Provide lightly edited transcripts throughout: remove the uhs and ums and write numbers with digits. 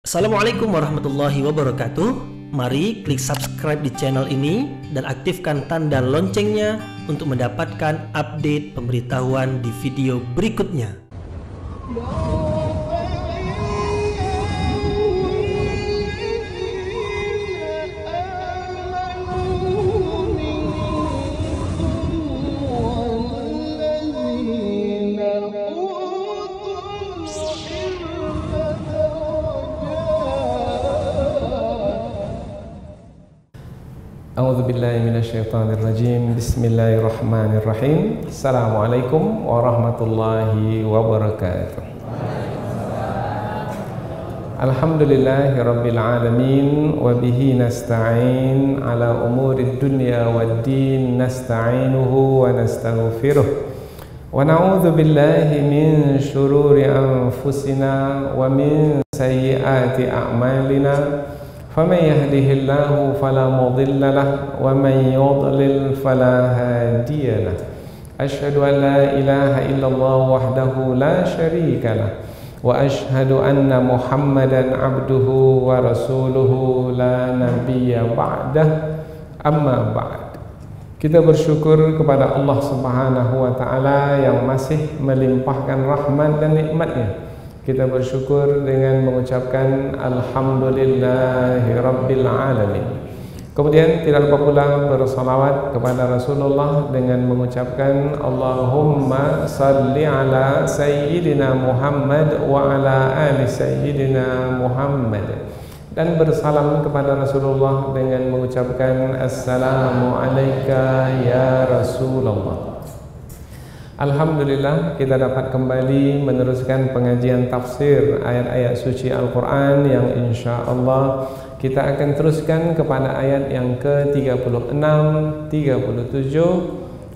Assalamualaikum warahmatullahi wabarakatuh. Mari klik subscribe di channel ini dan aktifkan tanda loncengnya untuk mendapatkan update pemberitahuan di video berikutnya. A'udzu billahi minasyaitonir rajim. Bismillahirrahmanirrahim. Assalamualaikum warahmatullahi wabarakatuh. Alhamdulillahirabbil alamin wa bihi nasta'in ala umurid dunya waddin nasta'inuhu wa nastaghfiruh. Wa na'udzu billahi min syururi anfusina wa min sayyiati a'malina. فمن يهده الله فلا مضل له ومن يضلل فلا هادي له أشهد أن لا إله إلا الله وحده لا شريك له وأشهد أن محمدا عبده ورسوله لا نبي بعده أما بعد. Kita bersyukur kepada Allah Subhanahu wa Ta'ala yang masih melimpahkan rahmat dan nikmatnya. Kita bersyukur dengan mengucapkan Alhamdulillahi Rabbil Alamin. Kemudian tidak lupa pula bersalawat kepada Rasulullah dengan mengucapkan Allahumma salli ala Sayyidina Muhammad wa ala ali Sayyidina Muhammad. Dan bersalam kepada Rasulullah dengan mengucapkan Assalamu alayka ya Rasulullah. Alhamdulillah kita dapat kembali meneruskan pengajian tafsir ayat-ayat suci Al-Quran yang insya Allah kita akan teruskan kepada ayat yang ke-36, 37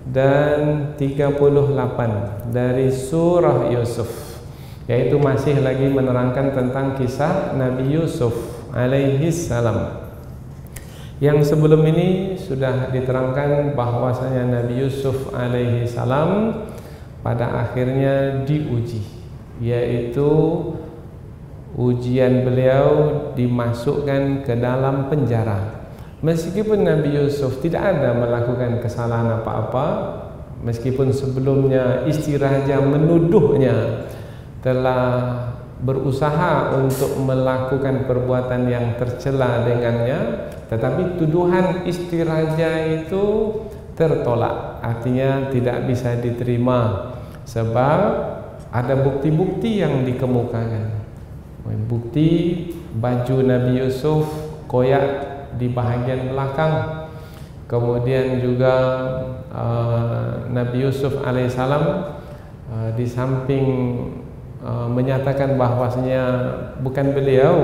dan 38 dari surah Yusuf, yaitu masih lagi menerangkan tentang kisah Nabi Yusuf alaihi salam. Yang sebelum ini sudah diterangkan bahwasanya Nabi Yusuf alaihi salam pada akhirnya diuji, yaitu ujian beliau dimasukkan ke dalam penjara. Meskipun Nabi Yusuf tidak ada melakukan kesalahan apa-apa, meskipun sebelumnya istri raja menuduhnya telah berusaha untuk melakukan perbuatan yang tercela dengannya, tetapi tuduhan istri raja itu tertolak, artinya tidak bisa diterima sebab ada bukti-bukti yang dikemukakan. Bukti baju Nabi Yusuf koyak di bahagian belakang, kemudian juga Nabi Yusuf alaihissalam di samping menyatakan bahwasanya bukan beliau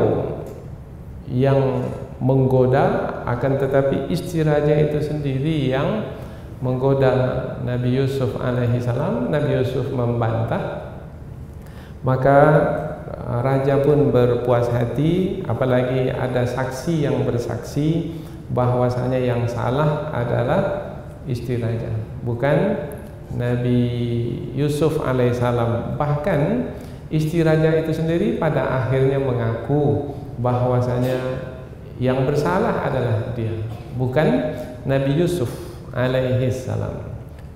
yang menggoda, akan tetapi istri raja itu sendiri yang menggoda Nabi Yusuf alaihi salam. Nabi Yusuf membantah, maka raja pun berpuas hati, apalagi ada saksi yang bersaksi bahwasanya yang salah adalah istri raja, bukan Nabi Yusuf alaihissalam. Bahkan istri raja itu sendiri pada akhirnya mengaku bahwasanya yang bersalah adalah dia, bukan Nabi Yusuf alaihissalam.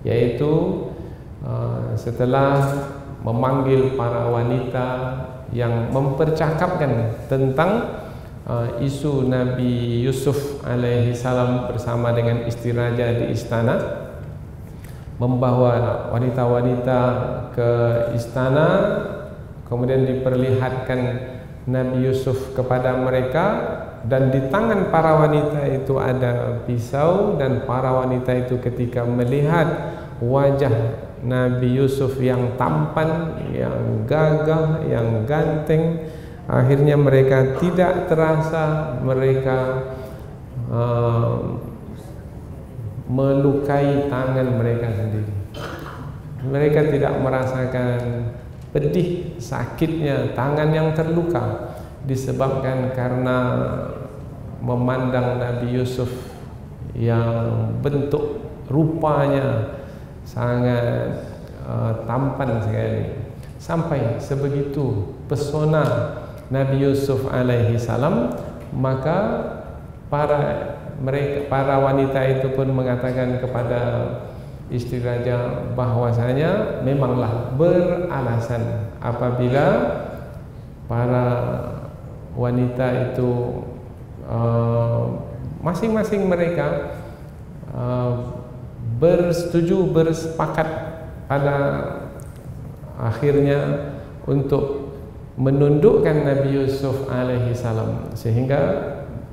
Yaitu setelah memanggil para wanita yang mempercakapkan tentang isu Nabi Yusuf alaihissalam bersama dengan istri raja di istana, membawa wanita-wanita ke istana, kemudian diperlihatkan Nabi Yusuf kepada mereka, dan di tangan para wanita itu ada pisau, dan para wanita itu ketika melihat wajah Nabi Yusuf yang tampan, yang gagah, yang ganteng, akhirnya mereka tidak terasa mereka melukai tangan mereka sendiri. Mereka tidak merasakan pedih, sakitnya tangan yang terluka disebabkan karena memandang Nabi Yusuf yang bentuk rupanya sangat tampan sekali. Sampai sebegitu pesona Nabi Yusuf alaihi salam, maka para wanita itu pun mengatakan kepada istri raja bahwasanya memanglah beralasan apabila para wanita itu masing-masing mereka bersepakat pada akhirnya untuk menundukkan Nabi Yusuf alaihi salam. Sehingga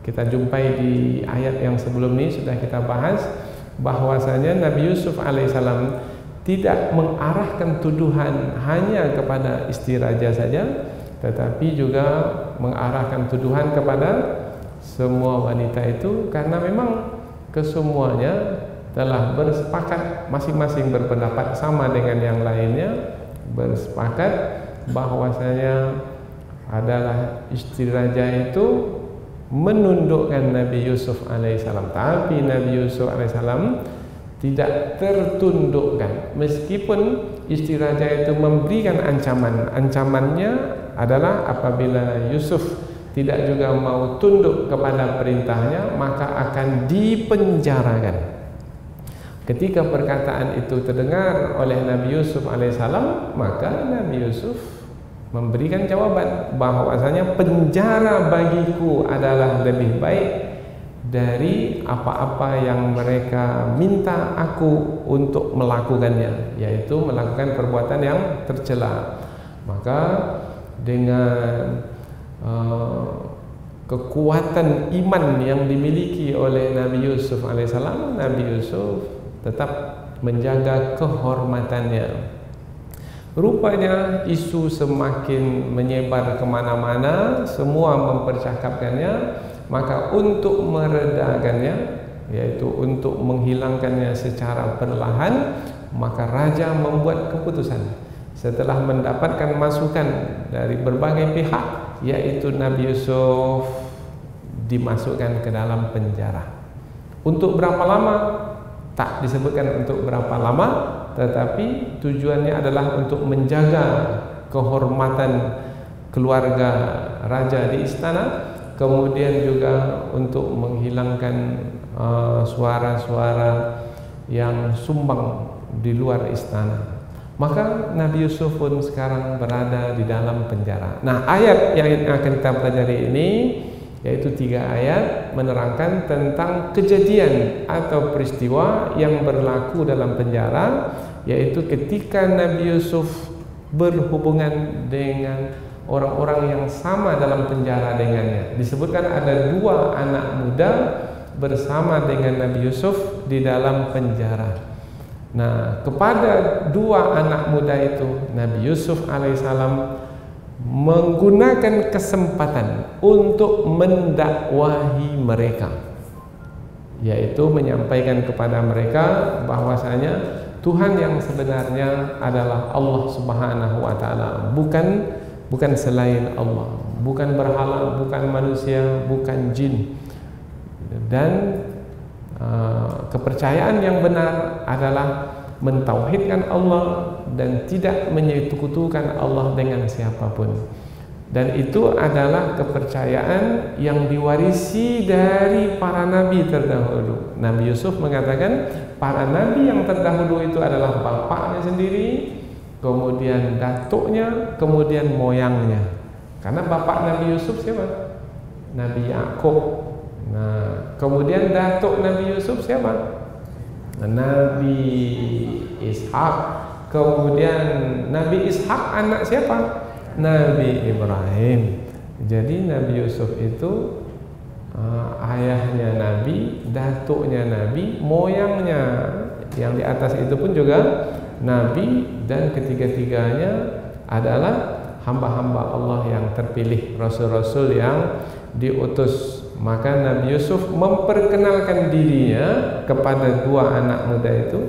kita jumpai di ayat yang sebelum ini sudah kita bahas bahwasanya Nabi Yusuf alaihi salam tidak mengarahkan tuduhan hanya kepada istri raja saja, tetapi juga mengarahkan tuduhan kepada semua wanita itu, karena memang kesemuanya telah bersepakat, masing-masing berpendapat sama dengan yang lainnya, bersepakat bahwasanya adalah istri raja itu menundukkan Nabi Yusuf alaihissalam. Tapi Nabi Yusuf alaihissalam tidak tertundukkan, meskipun istri raja itu memberikan ancaman. Ancamannya adalah apabila Yusuf tidak juga mau tunduk kepada perintahnya, maka akan dipenjarakan. Ketika perkataan itu terdengar oleh Nabi Yusuf alaihissalam, maka Nabi Yusuf memberikan jawaban bahwasanya penjara bagiku adalah lebih baik dari apa-apa yang mereka minta aku untuk melakukannya, yaitu melakukan perbuatan yang tercela. Maka dengan kekuatan iman yang dimiliki oleh Nabi Yusuf alaihissalam, Nabi Yusuf tetap menjaga kehormatannya. Rupanya isu semakin menyebar kemana-mana, semua mempercakapkannya. Maka untuk meredakannya, yaitu untuk menghilangkannya secara perlahan, maka raja membuat keputusan setelah mendapatkan masukan dari berbagai pihak, yaitu Nabi Yusuf dimasukkan ke dalam penjara. Untuk berapa lama? Tak disebutkan untuk berapa lama, tetapi tujuannya adalah untuk menjaga kehormatan keluarga raja di istana, kemudian juga untuk menghilangkan suara-suara yang sumbang di luar istana. Maka Nabi Yusuf pun sekarang berada di dalam penjara. Nah, ayat yang akan kita pelajari ini, yaitu 3 ayat, menerangkan tentang kejadian atau peristiwa yang berlaku dalam penjara, yaitu ketika Nabi Yusuf berhubungan dengan orang-orang yang sama dalam penjara dengannya. Disebutkan ada 2 anak muda bersama dengan Nabi Yusuf di dalam penjara. Nah, kepada 2 anak muda itu Nabi Yusuf alaihissalam menggunakan kesempatan untuk mendakwahi mereka, yaitu menyampaikan kepada mereka bahwasanya Tuhan yang sebenarnya adalah Allah Subhanahu wa taala, bukan selain Allah, bukan berhala, bukan manusia, bukan jin. Dan kepercayaan yang benar adalah mentauhidkan Allah dan tidak menyekutukan Allah dengan siapapun. Dan itu adalah kepercayaan yang diwarisi dari para nabi terdahulu. Nabi Yusuf mengatakan para nabi yang terdahulu itu adalah bapaknya sendiri, kemudian datuknya, kemudian moyangnya. Karena bapak Nabi Yusuf siapa? Nabi Yakub. Nah, kemudian datuk Nabi Yusuf siapa? Nabi Ishak. Kemudian Nabi Ishak anak siapa? Nabi Ibrahim. Jadi Nabi Yusuf itu ayahnya Nabi, datuknya Nabi, moyangnya yang di atas itu pun juga Nabi, dan ketiga-tiganya adalah hamba-hamba Allah yang terpilih, rasul-rasul yang diutus. Maka Nabi Yusuf memperkenalkan dirinya kepada 2 anak muda itu,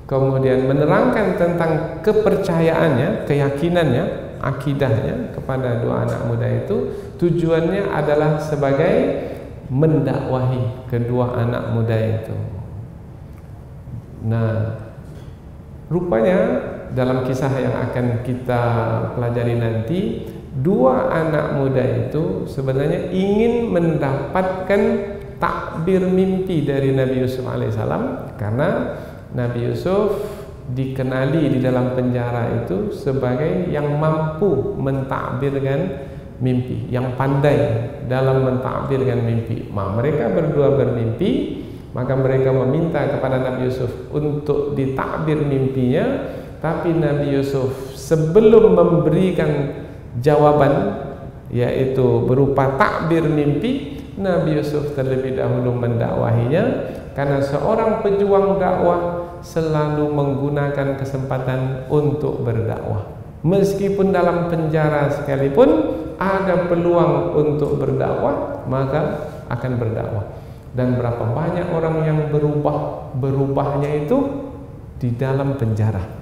kemudian menerangkan tentang kepercayaannya, keyakinannya, akidahnya kepada 2 anak muda itu. Tujuannya adalah sebagai mendakwahi kedua anak muda itu. Nah, rupanya dalam kisah yang akan kita pelajari nanti, dua anak muda itu sebenarnya ingin mendapatkan takbir mimpi dari Nabi Yusuf alaihissalam, karena Nabi Yusuf dikenali di dalam penjara itu sebagai yang mampu mentakbirkan mimpi, yang pandai dalam mentakbirkan mimpi. Mereka berdua bermimpi, maka mereka meminta kepada Nabi Yusuf untuk ditakbir mimpinya. Tapi Nabi Yusuf sebelum memberikan jawaban, yaitu berupa takbir mimpi, Nabi Yusuf terlebih dahulu mendakwahinya, karena seorang pejuang dakwah selalu menggunakan kesempatan untuk berdakwah. Meskipun dalam penjara sekalipun ada peluang untuk berdakwah, maka akan berdakwah. Dan berapa banyak orang yang berubahnya itu di dalam penjara.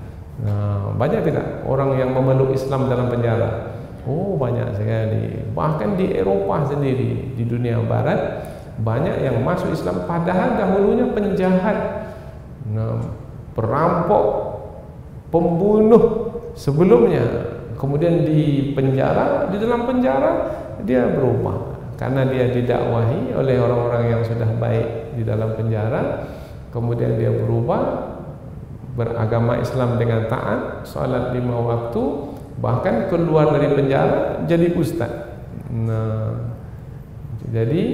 Banyak tidak orang yang memeluk Islam dalam penjara? Oh, banyak sekali. Bahkan di Eropa sendiri, di dunia barat, banyak yang masuk Islam padahal dahulunya penjahat, perampok, pembunuh sebelumnya. Kemudian di penjara, di dalam penjara dia berubah karena dia didakwahi oleh orang-orang yang sudah baik di dalam penjara. Kemudian dia berubah, beragama Islam dengan taat, salat 5 waktu, bahkan keluar dari penjara jadi ustaz. Jadi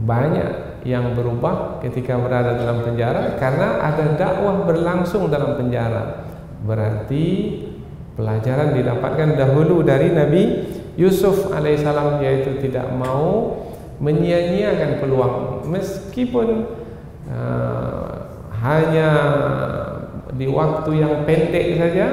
banyak yang berubah ketika berada dalam penjara karena ada dakwah berlangsung dalam penjara. Berarti pelajaran didapatkan dahulu dari Nabi Yusuf alaihissalam, yaitu tidak mau menyia-nyiakan peluang, meskipun hanya di waktu yang pendek saja.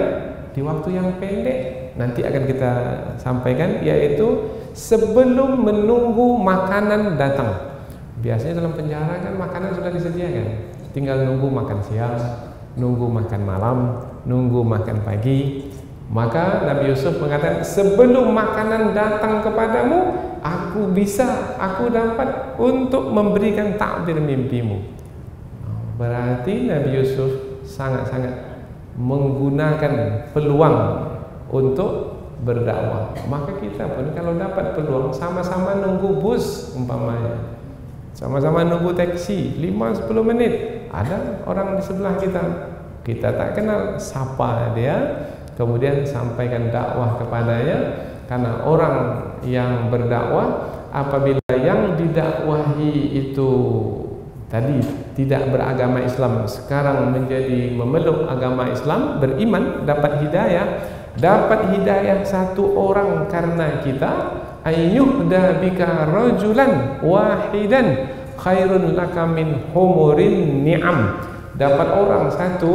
Di waktu yang pendek nanti akan kita sampaikan, yaitu sebelum menunggu makanan datang. Biasanya dalam penjara kan makanan sudah disediakan, tinggal nunggu makan siang, nunggu makan malam, nunggu makan pagi. Maka Nabi Yusuf mengatakan, sebelum makanan datang kepadamu, aku dapat untuk memberikan takbir mimpimu. Berarti Nabi Yusuf sangat-sangat menggunakan peluang untuk berdakwah. Maka kita pun kalau dapat peluang, sama-sama nunggu bus umpamanya, sama-sama nunggu taksi 5-10 menit, ada orang di sebelah kita, kita tak kenal, sapa dia, kemudian sampaikan dakwah kepadanya. Karena orang yang berdakwah, apabila yang didakwahi itu tadi tidak beragama Islam, sekarang menjadi memeluk agama Islam, beriman, dapat hidayah satu orang karena kita, ayyuhda bika rajulan wahidan khairun laka min humurin ni'am. Dapat orang satu,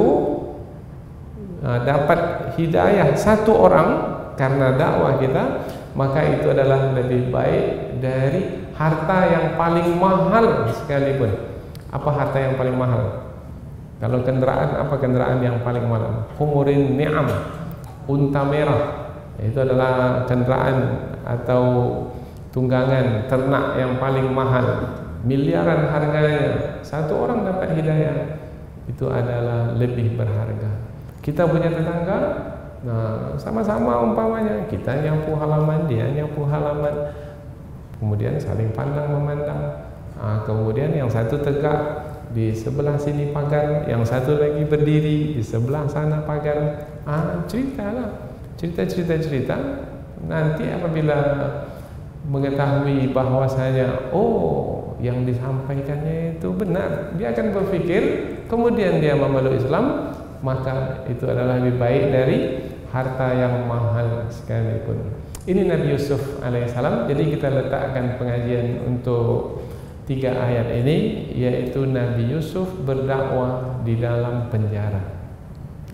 dapat hidayah satu orang karena dakwah kita, maka itu adalah lebih baik dari harta yang paling mahal sekalipun. Apa harta yang paling mahal? Kalau kendaraan, apa kendaraan yang paling mahal? Humurin ni'am, unta merah. Itu adalah kendaraan atau tunggangan ternak yang paling mahal, miliaran harganya. Satu orang dapat hidayah, itu adalah lebih berharga. Kita punya tetangga, sama-sama umpamanya, kita nyapu halaman, dia nyapu halaman, kemudian saling pandang memandang. Kemudian yang satu tegak di sebelah sini pagar, yang satu lagi berdiri di sebelah sana pagar. Ceritalah, cerita. Nanti apabila mengetahui bahwasanya yang disampaikannya itu benar, dia akan berpikir, kemudian dia memeluk Islam, maka itu adalah lebih baik dari harta yang mahal sekalipun. Ini Nabi Yusuf alaihissalam. Jadi kita letakkan pengajian untuk 3 ayat ini, yaitu Nabi Yusuf berdakwah di dalam penjara,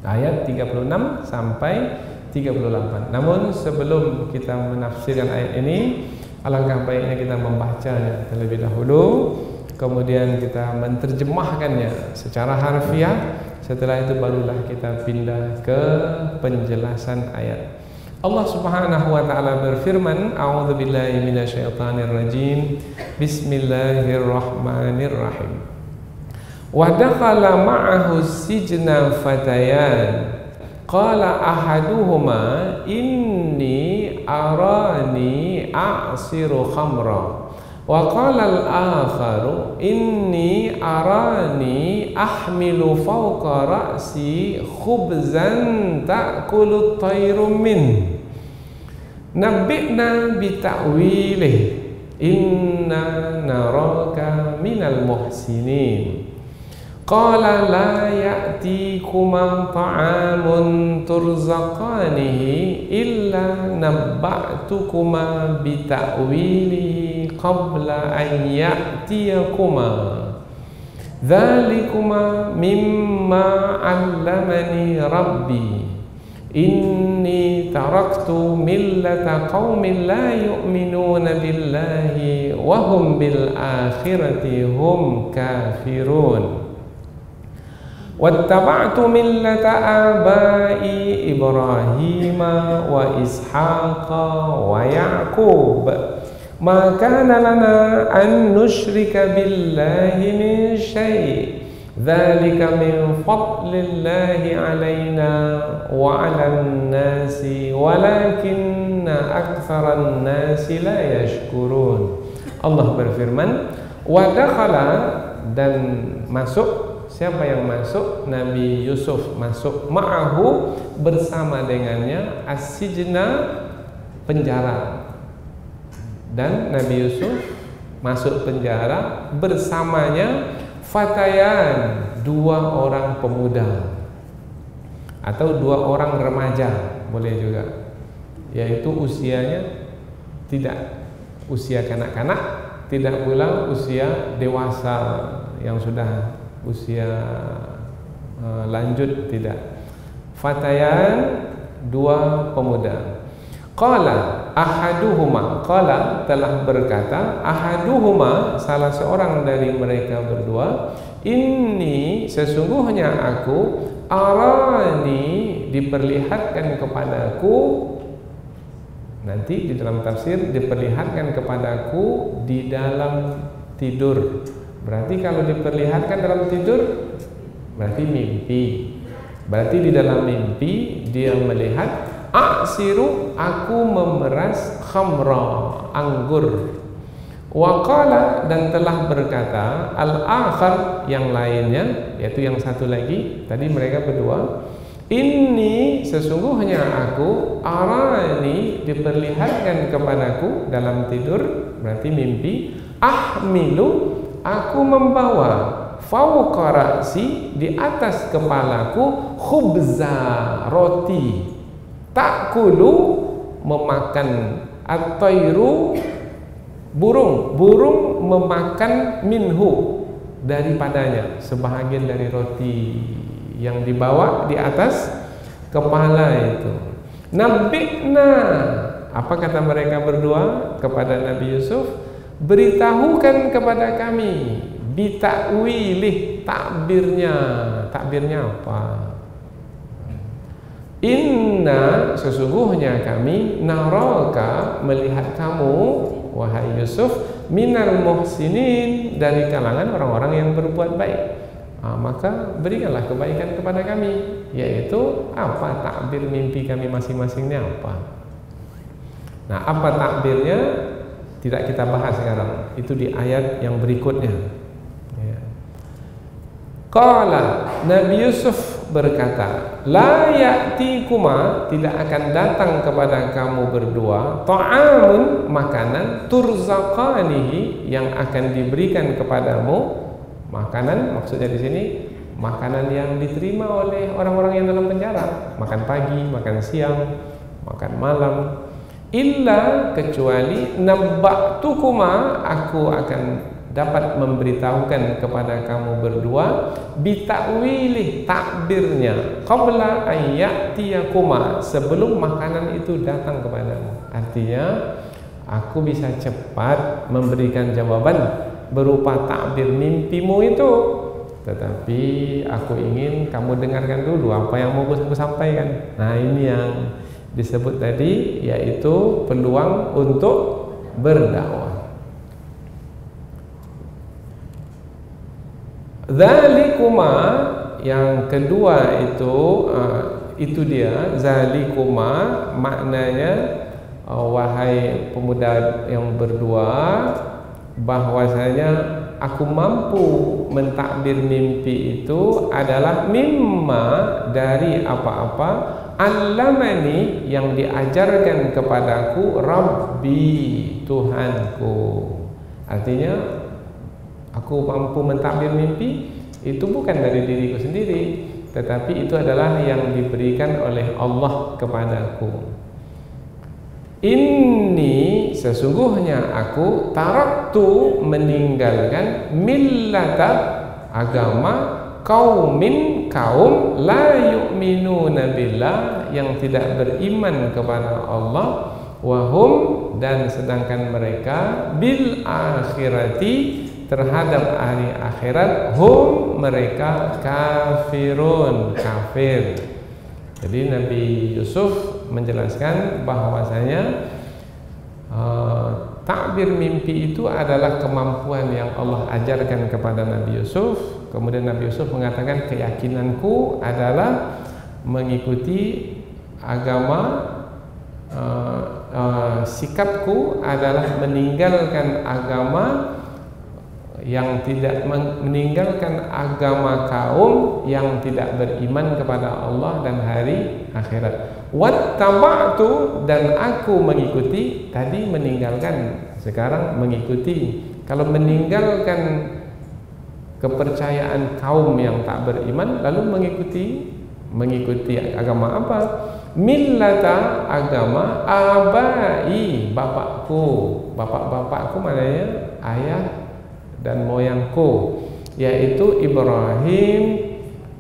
ayat 36 sampai 38. Namun sebelum kita menafsirkan ayat ini, alangkah baiknya kita membacanya terlebih dahulu, kemudian kita menerjemahkannya secara harfiah. Setelah itu barulah kita pindah ke penjelasan ayat. Allah Subhanahu wa taala berfirman, a'udzubillahi minasyaitonir rajim. Bismillahirrahmanirrahim. Wa dakhala ma'ahu sijna fatayan. Qala ahaduhuma inni arani a'siru khamra. Wa qala al-akharu inni arani ahmilu fawqa ra'si khubzan ta'kulu at-tayru min. Nabbi'na bi ta'wilih inna naraka minal muhsinin. Qala la ya'tikuma ta'amun turzaqanihi illa nabba'tukuma bi ta'wilihi qabla an ya'tiyakuma. Dhalikuma mimma 'allamani rabbi. Inni taraktu millata qaumin la yu'minuna billahi wa hum bil akhirati hum kafirun. Wattaba'tu millata abai Ibrahima wa Ishaqa wa Ya'qub ma kana lana an nusyrika billahi min syai'. Dzalika min fadlillahi alaina wa 'alan nasi walakinna aktsaran nasi la yashkurun. Allah berfirman, wa dakhala, dan masuk. Siapa yang masuk? Nabi Yusuf masuk, ma'ahu, bersama dengannya, as-sijna, penjara. Dan Nabi Yusuf masuk penjara, bersamanya fatayan, dua orang pemuda atau dua orang remaja, boleh juga, yaitu usianya tidak usia kanak-kanak, tidak pula usia dewasa yang sudah usia lanjut, tidak. Fatayan, dua pemuda. Qala ahaduhuma, qala, telah berkata, ahaduhuma, salah seorang dari mereka berdua, inni, sesungguhnya aku, arani, diperlihatkan kepadaku. Nanti di dalam tafsir diperlihatkan kepadaku di dalam tidur. Berarti kalau diperlihatkan dalam tidur berarti mimpi. Berarti di dalam mimpi dia melihat, a'siru, aku memeras, khamra, anggur. Wa qala, dan telah berkata, al-akhar, yang lainnya, yaitu yang satu lagi, tadi mereka berdua, inni, sesungguhnya aku, arani, diperlihatkan kepadaku dalam tidur, berarti mimpi, ahmilu, aku membawa, fawqa ra'si, di atas kepalaku, khubza, roti, ta'kulu, memakan, at-tayru, burung memakan, minhu, daripadanya, sebahagian dari roti yang dibawa di atas kepala itu. Nabbi'na, apa kata mereka berdua kepada Nabi Yusuf? Beritahukan kepada kami, bita'wilih, takbirnya. Takbirnya apa? Inna, sesungguhnya kami, naraka, melihat kamu, wahai Yusuf, minal muhsinin, dari kalangan orang-orang yang berbuat baik. Maka berikanlah kebaikan kepada kami, yaitu apa takbir mimpi kami masing-masingnya apa. Nah, apa takbirnya tidak kita bahas sekarang, itu di ayat yang berikutnya. Qala, Nabi Yusuf berkata, la ya'tikuma, tidak akan datang kepada kamu berdua, ta'amun, makanan, turzaqanihi, yang akan diberikan kepadamu. Makanan maksudnya di sini makanan yang diterima oleh orang-orang yang dalam penjara, makan pagi, makan siang, makan malam. Illa, kecuali, nabba'tukuma, aku akan dapat memberitahukan kepada kamu berdua, bita'wilih, takbirnya, qabla ayyatiyakuma, sebelum makanan itu datang kepadamu. Artinya aku bisa cepat memberikan jawaban berupa takbir mimpimu itu, tetapi aku ingin kamu dengarkan dulu apa yang mau aku sampaikan. Nah, ini yang disebut tadi, yaitu peluang untuk berdakwah. Zalikuma, yang kedua itu dia, zalikuma maknanya wahai pemuda yang berdua, bahwasanya aku mampu mentakbir mimpi itu adalah mimma, dari apa-apa, allamani, yang diajarkan kepadaku, Rabbi, Tuhanku. Artinya aku mampu mentakbir mimpi itu bukan dari diriku sendiri, tetapi itu adalah yang diberikan oleh Allah kepadaku. Inni, sesungguhnya aku, taraktu, meninggalkan, millata, agama, kaumin, kaum, la yu'minuna billah, yang tidak beriman kepada Allah, wahum, dan sedangkan mereka, bil akhirati, terhadap hari akhirat, hum, mereka, kafirun, kafir. Jadi Nabi Yusuf menjelaskan bahwasanya takbir mimpi itu adalah kemampuan yang Allah ajarkan kepada Nabi Yusuf. Kemudian Nabi Yusuf mengatakan, keyakinanku adalah mengikuti agama, sikapku adalah meninggalkan agama yang tidak meninggalkan agama kaum yang tidak beriman kepada Allah dan hari akhirat. Wattaba'tu, dan aku mengikuti. Tadi meninggalkan, sekarang mengikuti. Kalau meninggalkan kepercayaan kaum yang tak beriman, lalu mengikuti agama apa? Millata, agama abai, bapakku. Bapak-bapakku maknanya ayah dan moyangku, yaitu Ibrahim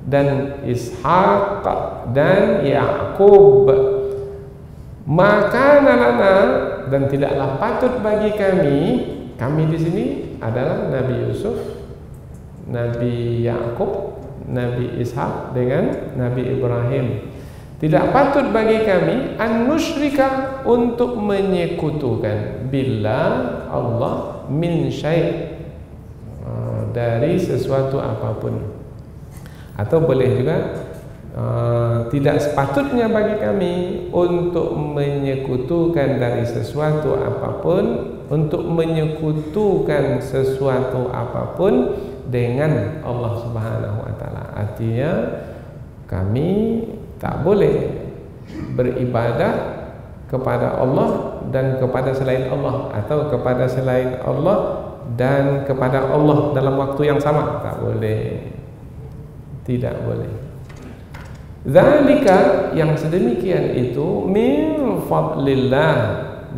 dan Ishak dan Yakub. Maka nalana, dan tidaklah patut bagi kami di sini adalah Nabi Yusuf, Nabi Yakub, Nabi Ishak dengan Nabi Ibrahim. Tidak patut bagi kami an-nusyrika, untuk menyekutukan, billah, Allah, min syai', dari sesuatu apapun. Atau boleh juga tidak sepatutnya bagi kami untuk menyekutukan dari sesuatu apapun, untuk menyekutukan sesuatu apapun dengan Allah Subhanahu wa taala. Artinya kami tak boleh beribadah kepada Allah dan kepada selain Allah, atau kepada selain Allah dan kepada Allah dalam waktu yang sama. Tak boleh, tidak boleh. Zalika, yang sedemikian itu, min fadlillah,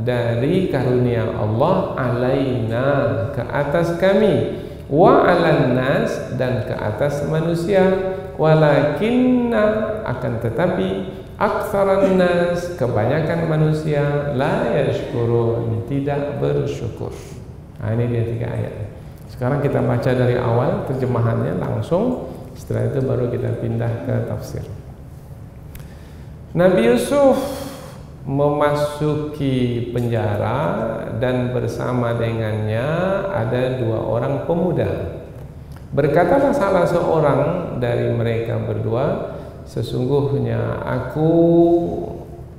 dari karunia Allah, alaina, ke atas kami, wa alan nas, dan ke atas manusia, walakinna, akan tetapi, aktsaran nas, kebanyakan manusia, la yashkurun, tidak bersyukur. Nah, ini dia 3 ayat. Sekarang kita baca dari awal terjemahannya langsung, setelah itu baru kita pindah ke tafsir. Nabi Yusuf memasuki penjara dan bersama dengannya ada 2 orang pemuda. Berkatalah salah seorang dari mereka berdua, sesungguhnya aku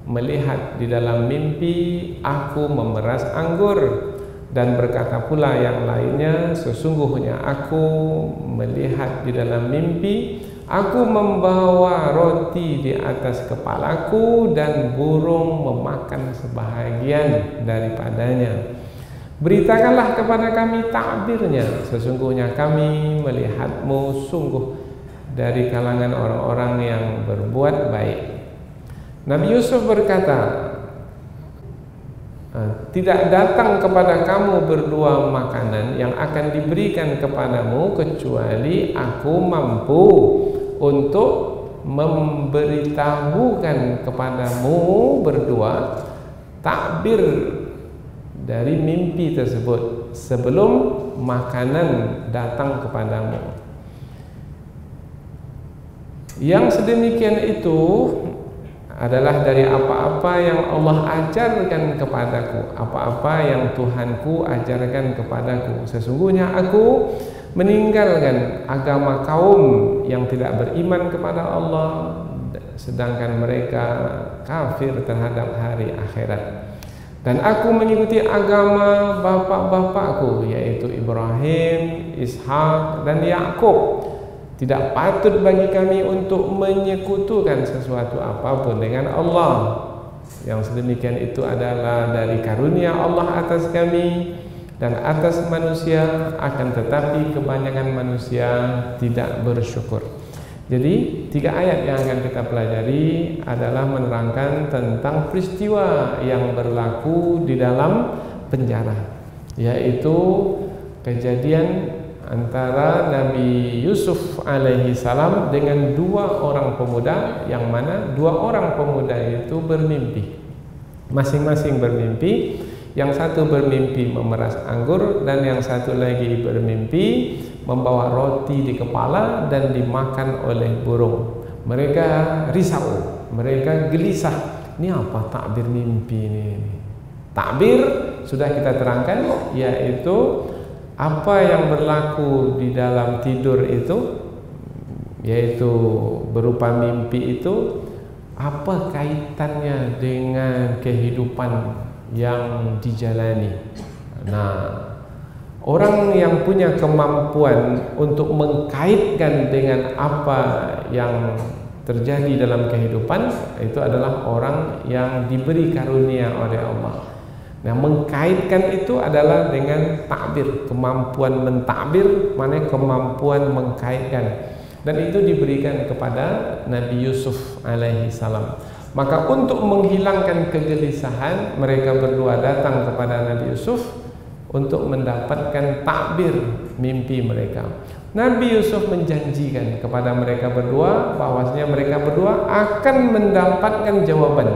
melihat di dalam mimpi aku memeras anggur. Dan berkata pula yang lainnya, sesungguhnya aku melihat di dalam mimpi aku membawa roti di atas kepalaku dan burung memakan sebahagian daripadanya. Beritakanlah kepada kami takbirnya, sesungguhnya kami melihatmu sungguh dari kalangan orang-orang yang berbuat baik. Nabi Yusuf berkata, tidak datang kepada kamu berdua makanan yang akan diberikan kepadamu kecuali aku mampu untuk memberitahukan kepadamu berdua takbir dari mimpi tersebut sebelum makanan datang kepadamu. Yang sedemikian itu adalah dari apa-apa yang Allah ajarkan kepadaku, apa-apa yang Tuhanku ajarkan kepadaku. Sesungguhnya aku meninggalkan agama kaum yang tidak beriman kepada Allah, sedangkan mereka kafir terhadap hari akhirat. Dan aku mengikuti agama bapak-bapakku, yaitu Ibrahim, Ishak, dan Yakub. Tidak patut bagi kami untuk menyekutukan sesuatu apapun dengan Allah. Yang sedemikian itu adalah dari karunia Allah atas kami dan atas manusia, akan tetapi kebanyakan manusia tidak bersyukur. Jadi 3 ayat yang akan kita pelajari adalah menerangkan tentang peristiwa yang berlaku di dalam penjara, yaitu kejadian antara Nabi Yusuf alaihi salam dengan 2 orang pemuda, yang mana 2 orang pemuda itu bermimpi. Masing-masing bermimpi. Yang satu bermimpi memeras anggur, dan yang satu lagi bermimpi membawa roti di kepala dan dimakan oleh burung. Mereka risau, mereka gelisah. Ini apa takbir mimpi ini? Takbir sudah kita terangkan, yaitu apa yang berlaku di dalam tidur itu, yaitu berupa mimpi itu, apa kaitannya dengan kehidupan yang dijalani. Nah, orang yang punya kemampuan untuk mengkaitkan dengan apa yang terjadi dalam kehidupan, itu adalah orang yang diberi karunia oleh Allah. Nah, mengkaitkan itu adalah dengan takbir, kemampuan mentakbir, mana kemampuan mengkaitkan. Dan itu diberikan kepada Nabi Yusuf alaihi salam. Maka untuk menghilangkan kegelisahan, mereka berdua datang kepada Nabi Yusuf untuk mendapatkan takbir mimpi mereka. Nabi Yusuf menjanjikan kepada mereka berdua bahwasanya mereka berdua akan mendapatkan jawaban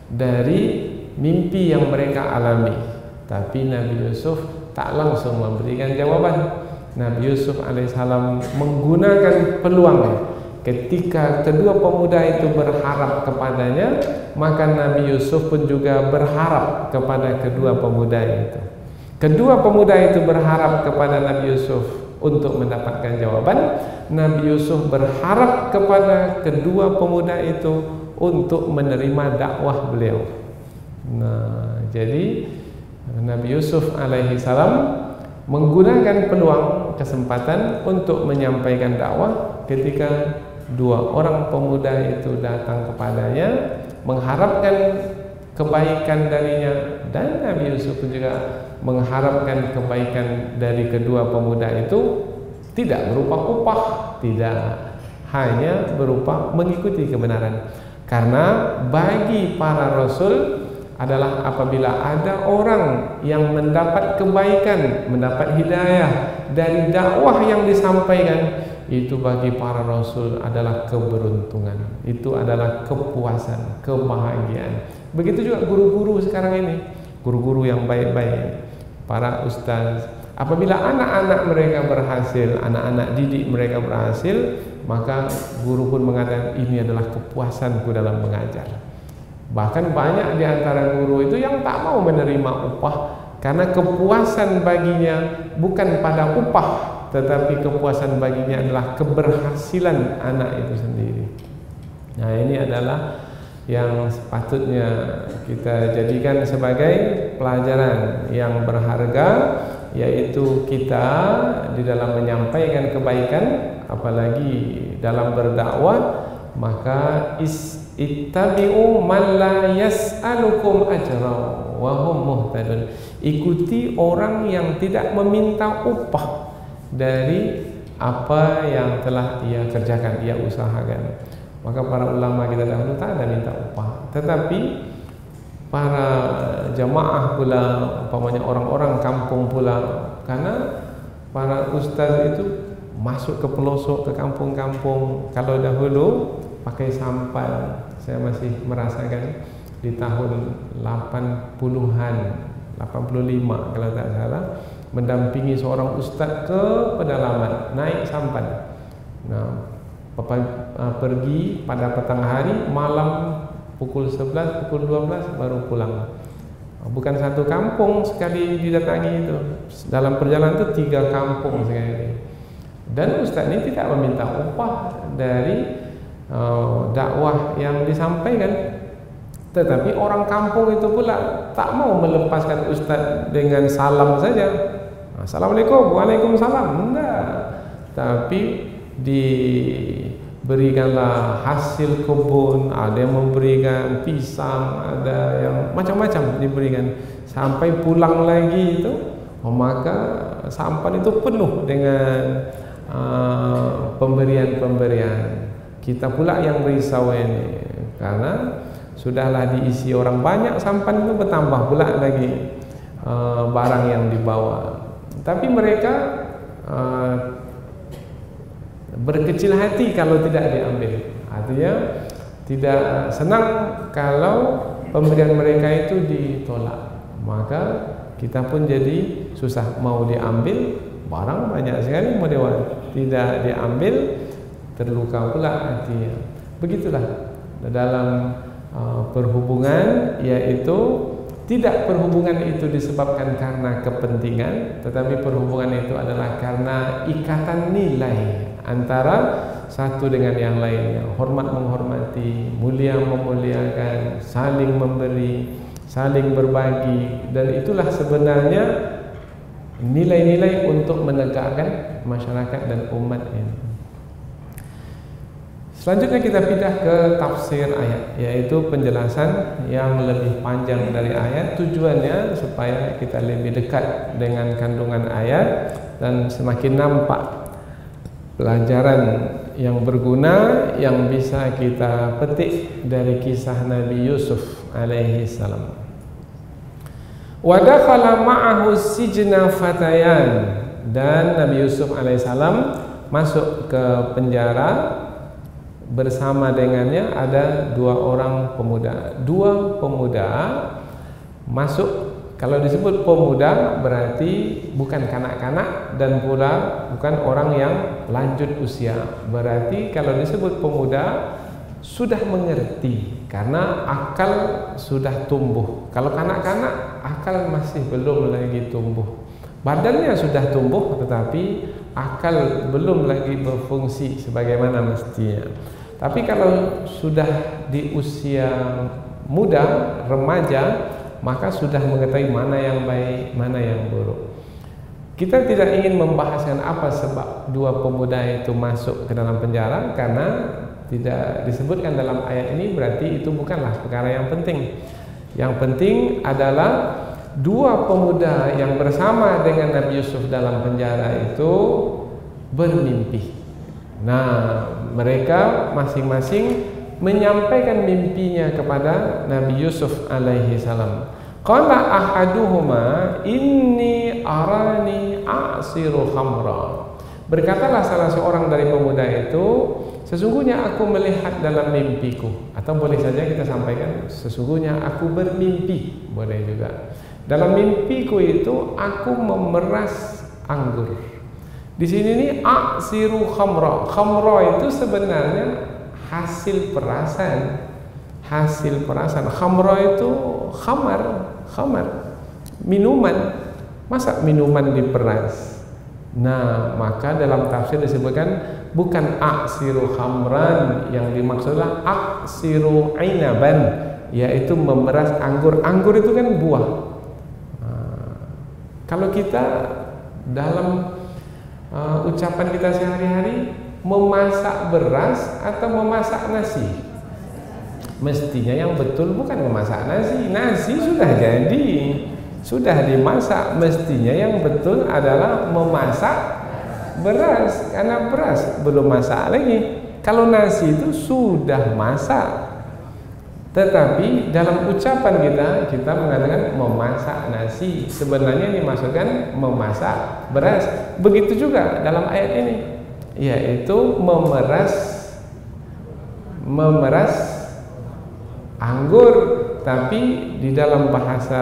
dari mimpi yang mereka alami. Tapi Nabi Yusuf tak langsung memberikan jawaban. Nabi Yusuf alaihissalam menggunakan peluang. Ketika kedua pemuda itu berharap kepadanya, maka Nabi Yusuf pun juga berharap kepada kedua pemuda itu. Kedua pemuda itu berharap kepada Nabi Yusuf untuk mendapatkan jawaban. Nabi Yusuf berharap kepada kedua pemuda itu untuk menerima dakwah beliau. Nah, jadi Nabi Yusuf alaihi salam menggunakan peluang kesempatan untuk menyampaikan dakwah ketika 2 orang pemuda itu datang kepadanya mengharapkan kebaikan darinya, dan Nabi Yusuf juga mengharapkan kebaikan dari kedua pemuda itu tidak berupa upah, tidak, hanya berupa mengikuti kebenaran. Karena bagi para rasul adalah apabila ada orang yang mendapat kebaikan, mendapat hidayah dari dakwah yang disampaikan, itu bagi para rasul adalah keberuntungan, itu adalah kepuasan, kebahagiaan. Begitu juga guru-guru sekarang ini, guru-guru yang baik-baik, para ustaz, apabila anak-anak mereka berhasil, anak-anak didik mereka berhasil, maka guru pun mengatakan ini adalah kepuasanku dalam mengajar. Bahkan banyak di antara guru itu yang tak mau menerima upah, karena kepuasan baginya bukan pada upah, tetapi kepuasan baginya adalah keberhasilan anak itu sendiri. Nah, ini adalah yang sepatutnya kita jadikan sebagai pelajaran yang berharga, yaitu kita di dalam menyampaikan kebaikan, apalagi dalam berdakwah, maka ittabi'u man la yas'alukum ajra wa hum muhtadun. Ikuti orang yang tidak meminta upah dari apa yang telah ia kerjakan, ia usahakan. Maka para ulama kita dahulu tak ada minta upah, tetapi para jamaah pula, umpamanya orang-orang kampung pula, karena para ustaz itu masuk ke pelosok, ke kampung-kampung. Kalau dahulu pakai sampan, saya masih merasakan di tahun 80-an, 85 kalau tak salah, mendampingi seorang ustaz ke pedalaman, naik sampan. Nah, pergi pada petang hari, malam pukul 11, pukul 12 baru pulang. Bukan satu kampung sekali didatangi itu, dalam perjalanan itu 3 kampung sekali. Dan ustaz ini tidak meminta upah dari dakwah yang disampaikan, Tetapi orang kampung itu pula tak mau melepaskan ustaz dengan salam saja. Assalamualaikum, waalaikumsalam. Enggak. Tapi diberikanlah hasil kebun, ada yang memberikan pisang, ada yang macam-macam diberikan. Sampai pulang lagi itu, maka sampan itu penuh dengan pemberian-pemberian. Kita pula yang risau ini, karena sudahlah diisi orang banyak, sampan itu bertambah pula lagi barang yang dibawa. Tapi mereka berkecil hati kalau tidak diambil. Artinya tidak senang kalau pemberian mereka itu ditolak. Maka kita pun jadi susah mau diambil, barang banyak sekali mau tidak diambil, terluka pula hatinya. Begitulah dalam perhubungan, yaitu tidak perhubungan itu disebabkan karena kepentingan, tetapi perhubungan itu adalah karena ikatan nilai antara satu dengan yang lainnya, hormat menghormati, mulia memuliakan, saling memberi, saling berbagi, dan itulah sebenarnya nilai-nilai untuk menegakkan masyarakat dan umat ini. Selanjutnya kita pindah ke tafsir ayat, yaitu penjelasan yang lebih panjang dari ayat. Tujuannya supaya kita lebih dekat dengan kandungan ayat dan semakin nampak pelajaran yang berguna yang bisa kita petik dari kisah Nabi Yusuf alaihi salam. Wa dakhala ma'ahu sijna fatayan, dan Nabi Yusuf alaihi salam masuk ke penjara. Bersama dengannya ada dua orang pemuda. Dua pemuda masuk. Kalau disebut pemuda berarti bukan kanak-kanak dan pula bukan orang yang lanjut usia. Berarti kalau disebut pemuda sudah mengerti karena akal sudah tumbuh. Kalau kanak-kanak akal masih belum lagi tumbuh. Badannya sudah tumbuh tetapi akal belum lagi berfungsi sebagaimana mestinya. Tapi kalau sudah di usia muda, remaja, maka sudah mengetahui mana yang baik, mana yang buruk. Kita tidak ingin membahaskan apa sebab dua pemuda itu masuk ke dalam penjara, karena tidak disebutkan dalam ayat ini, berarti itu bukanlah perkara yang penting. Yang penting adalah dua pemuda yang bersama dengan Nabi Yusuf dalam penjara itu bermimpi. Nah, mereka masing-masing menyampaikan mimpinya kepada Nabi Yusuf alaihi salam. Qala ahaduhuma inni arani a'siru khamra. Berkatalah salah seorang dari pemuda itu, sesungguhnya aku melihat dalam mimpiku. Atau boleh saja kita sampaikan, sesungguhnya aku bermimpi, boleh juga. Dalam mimpiku itu aku memeras anggur. Di sini nih a'siru khamra. Khamra itu sebenarnya hasil perasan. Hasil perasan. Khamra itu khamar, minuman. Masa minuman diperas? Nah, maka dalam tafsir disebutkan bukan a'siru khamran, yang dimaksudlah a'siru inaban, yaitu memeras anggur. Anggur itu kan buah. Kalau kita dalam ucapan kita sehari-hari, memasak beras atau memasak nasi? Mestinya yang betul bukan memasak nasi. Nasi sudah jadi, sudah dimasak. Mestinya yang betul adalah memasak beras, karena beras belum masak lagi. Kalau nasi itu sudah masak. Tetapi dalam ucapan kita mengatakan memasak nasi. Sebenarnya dimaksudkan memasak beras. Begitu juga dalam ayat ini, yaitu memeras anggur. Tapi di dalam bahasa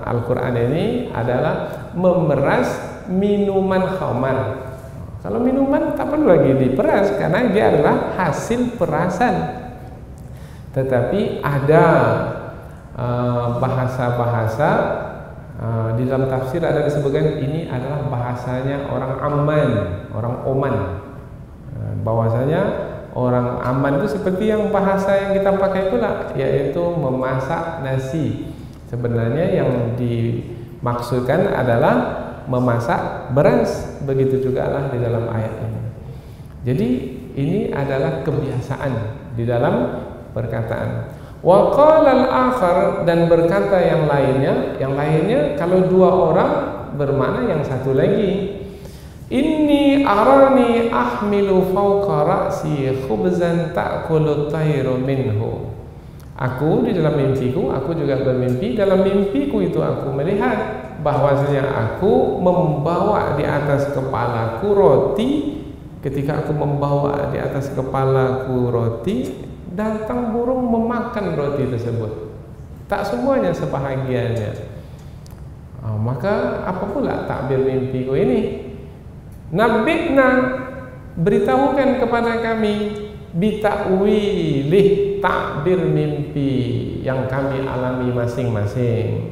Al-Quran ini adalah memeras minuman khamar. Kalau minuman tak perlu lagi diperas karena dia adalah hasil perasan. Tetapi ada bahasa-bahasa di dalam tafsir ada disebutkan ini adalah bahasanya orang Amman, orang Oman. Bahwasanya orang aman itu seperti yang bahasa yang kita pakai pula, yaitu memasak nasi. Sebenarnya yang dimaksudkan adalah memasak beras, begitu juga lah di dalam ayat ini. Jadi ini adalah kebiasaan di dalam perkataan. Wa qala al-akhar, dan berkata yang lainnya kalau dua orang bermakna yang satu lagi. Inni arani ahmilu fawqa ra'si khubzan ta'kulu tayru minhu. Aku di dalam mimpiku, aku juga bermimpi, dalam mimpiku itu aku melihat bahwasanya aku membawa di atas kepalaku roti. Ketika aku membawa di atas kepalaku roti, datang burung memakan roti tersebut. Tak semuanya sebahagiannya. Maka apa pula takbir mimpiku ini? Nabi'na, beritahukan kepada kami bitakwilih, takbir mimpi yang kami alami masing-masing.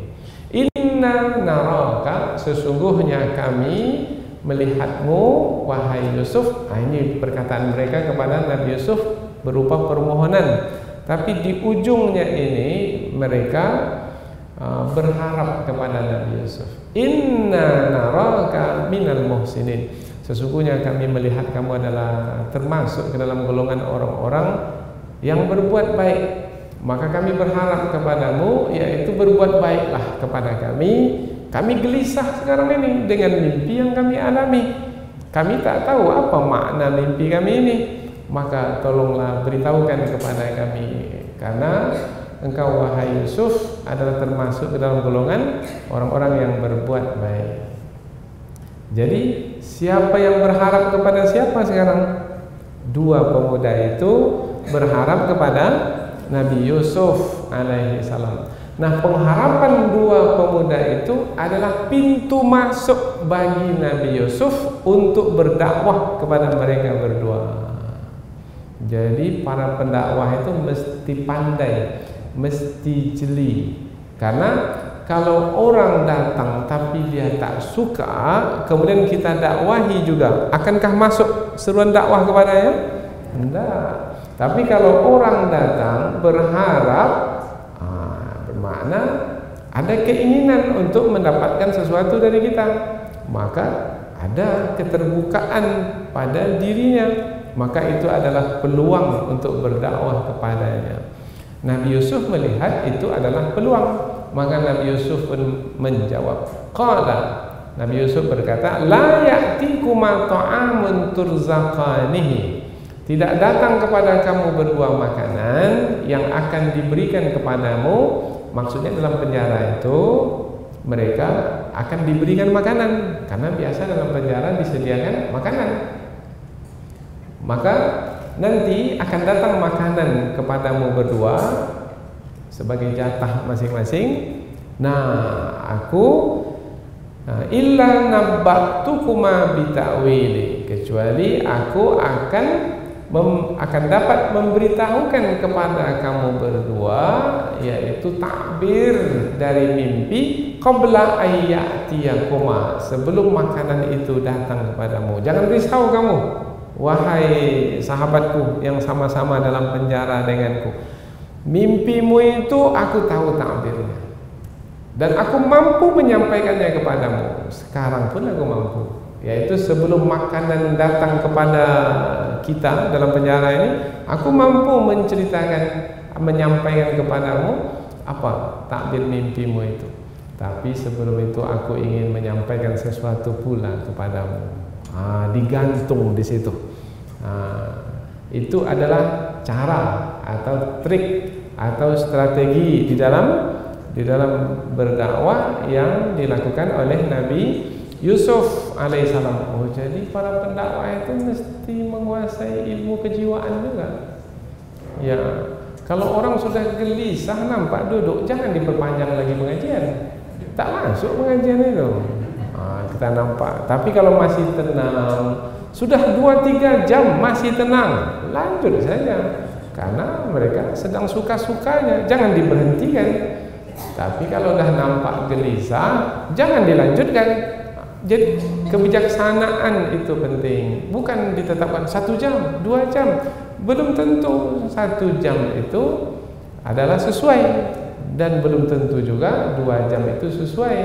Inna naraka, sesungguhnya kami melihatmu wahai Yusuf. Ini perkataan mereka kepada Nabi Yusuf berupa permohonan, tapi di ujungnya ini mereka berharap kepada Nabi Yusuf. Inna naraka minal muhsinin, sesungguhnya kami melihat kamu adalah termasuk ke dalam golongan orang-orang yang berbuat baik. Maka kami berharap kepadamu, yaitu berbuat baiklah kepada kami. Kami gelisah sekarang ini dengan mimpi yang kami alami. Kami tak tahu apa makna mimpi kami ini. Maka tolonglah beritahukan kepada kami, karena engkau wahai Yusuf adalah termasuk ke dalam golongan orang-orang yang berbuat baik. Jadi siapa yang berharap kepada siapa sekarang? Dua pemuda itu berharap kepada Nabi Yusuf alaihi salam. Nah, pengharapan dua pemuda itu adalah pintu masuk bagi Nabi Yusuf untuk berdakwah kepada mereka berdua. Jadi para pendakwah itu mesti pandai, mesti jeli. Karena kalau orang datang tapi dia tak suka, kemudian kita dakwahi juga, akankah masuk seruan dakwah kepadanya? Tidak. Tapi kalau orang datang berharap, bermakna ada keinginan untuk mendapatkan sesuatu dari kita, maka ada keterbukaan pada dirinya, maka itu adalah peluang untuk berdakwah kepadanya. Nabi Yusuf melihat itu adalah peluang, maka Nabi Yusuf pun menjawab. Qala, Nabi Yusuf berkata, la ya'tikuma ta'amun turzaqanihi, tidak datang kepada kamu berdua makanan yang akan diberikan kepadamu. Maksudnya dalam penjara itu mereka akan diberikan makanan, karena biasa dalam penjara disediakan makanan. Maka nanti akan datang makanan kepadamu berdua sebagai jatah masing-masing. Nah, aku illa nabba'tukuma bita'wili, kecuali aku akan dapat memberitahukan kepada kamu berdua, yaitu takbir dari mimpi, qabla ayyatiyakuma, sebelum makanan itu datang kepadamu. Jangan risau kamu, wahai sahabatku yang sama-sama dalam penjara denganku. Mimpimu itu aku tahu takbirnya, dan aku mampu menyampaikannya kepadamu. Sekarang pun aku mampu, yaitu sebelum makanan datang kepada kita dalam penjara ini, aku mampu menceritakan, menyampaikan kepadamu apa takbir mimpimu itu. Tapi sebelum itu aku ingin menyampaikan sesuatu pula kepadamu. Digantung di situ. Itu adalah cara atau trik atau strategi di dalam berdakwah yang dilakukan oleh Nabi Yusuf alaihissalam. Jadi para pendakwah itu mesti menguasai ilmu kejiwaan juga. Ya, kalau orang sudah gelisah nampak duduk, jangan diperpanjang lagi pengajian. Tak masuk pengajian itu. Kita nampak. Tapi kalau masih tenang, sudah 2-3 jam masih tenang, lanjut saja. Karena mereka sedang suka-sukanya, jangan diberhentikan. Tapi kalau dah nampak gelisah, jangan dilanjutkan. Jadi kebijaksanaan itu penting. Bukan ditetapkan 1 jam, 2 jam. Belum tentu 1 jam itu adalah sesuai, dan belum tentu juga 2 jam itu sesuai.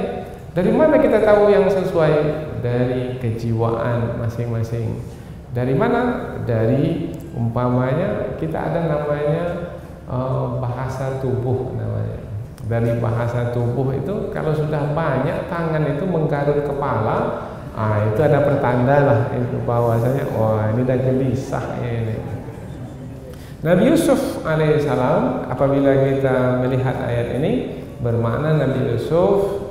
Dari mana kita tahu yang sesuai? Dari kejiwaan masing-masing. Dari mana? Dari umpamanya kita ada namanya bahasa tubuh namanya. Dari bahasa tubuh itu kalau sudah banyak tangan itu menggarut kepala, itu ada pertanda lah itu bahwasanya wah ini dah gelisah ini. Nabi Yusuf alaihissalam, apabila kita melihat ayat ini, bermakna Nabi Yusuf